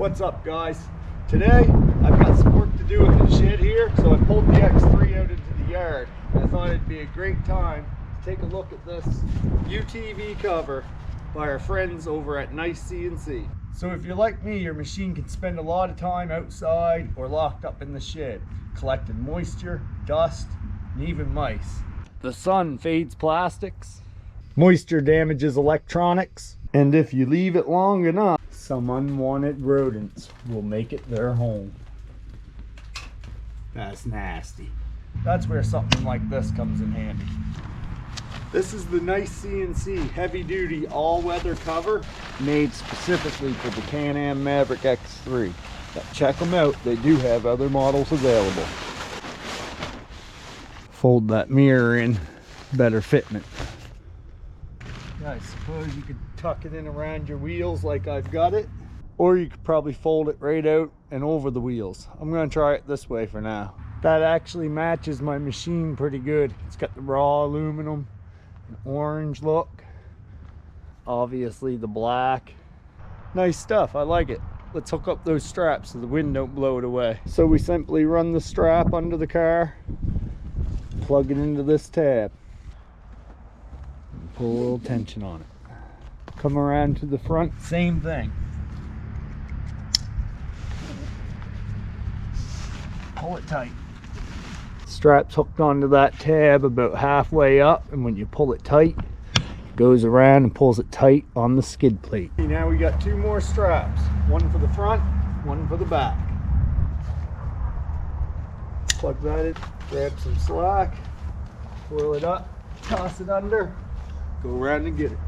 What's up, guys? Today I've got some work to do in the shed here, so I pulled the X3 out into the yard. I thought it'd be a great time to take a look at this UTV cover by our friends over at NiceCNC. So if you're like me, your machine can spend a lot of time outside or locked up in the shed, collecting moisture, dust, and even mice. The sun fades plastics, moisture damages electronics, and if you leave it long enough, some unwanted rodents will make it their home. That's nasty. That's where something like this comes in handy. This is the NiceCNC heavy duty all-weather cover made specifically for the Can-Am Maverick X3. But check them out, they do have other models available. Fold that mirror in, better fitment. I suppose you could tuck it in around your wheels like I've got it, or you could probably fold it right out and over the wheels. I'm going to try it this way for now. That actually matches my machine pretty good. It's got the raw aluminum, an orange look, obviously the black. Nice stuff, I like it. Let's hook up those straps so the wind don't blow it away. So we simply run the strap under the car, plug it into this tab, and pull a little tension on it. Come around to the front, same thing. Pull it tight. Strap's hooked onto that tab about halfway up, and when you pull it tight, it goes around and pulls it tight on the skid plate. Now we got two more straps, one for the front, one for the back. Plug that in, grab some slack, twirl it up, toss it under, go around and get it.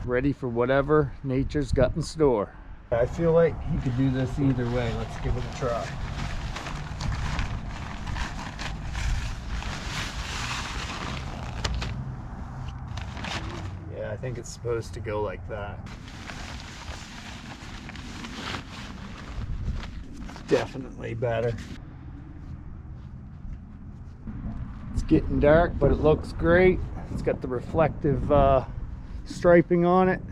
Ready for whatever nature's got in store. I feel like you could do this either way. Let's give it a try. Yeah, I think it's supposed to go like that. Definitely better. It's getting dark, but it looks great. It's got the reflective striping on it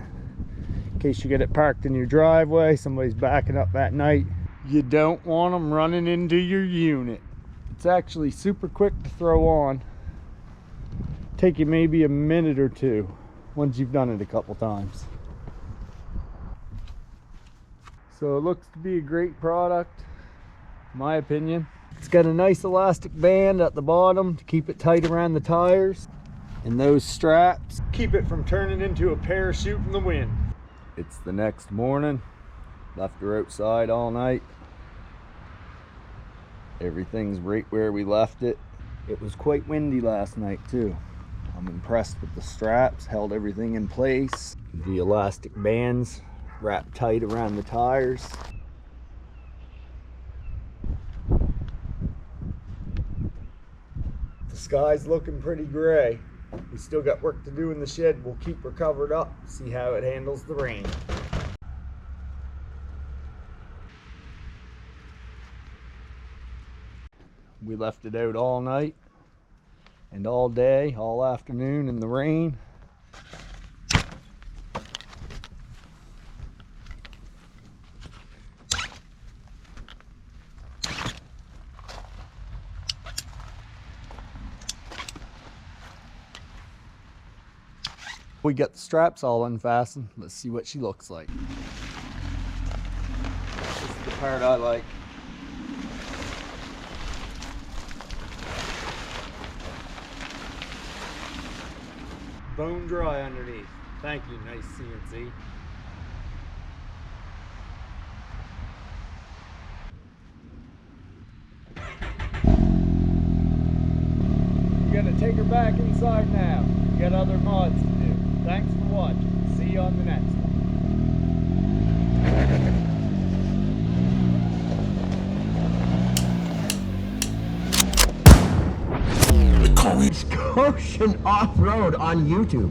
in case you get it parked in your driveway, somebody's backing up at night. You don't want them running into your unit. It's actually super quick to throw on. Take you maybe a minute or two once you've done it a couple times. So it looks to be a great product, in my opinion. It's got a nice elastic band at the bottom to keep it tight around the tires. And those straps keep it from turning into a parachute in the wind. It's the next morning. Left her outside all night. Everything's right where we left it. It was quite windy last night too. I'm impressed with the straps, held everything in place. The elastic bands wrapped tight around the tires. The sky's looking pretty gray. We still got work to do in the shed. We'll keep her covered up, see how it handles the rain. We left it out all night and all day, all afternoon in the rain. We got the straps all unfastened. Let's see what she looks like. This is the part I like. Bone dry underneath. Thank you, NiceCNC. You gotta take her back inside now. You got other mods to do. Thanks for watching. See you on the next one. Excursion Off-Road on YouTube.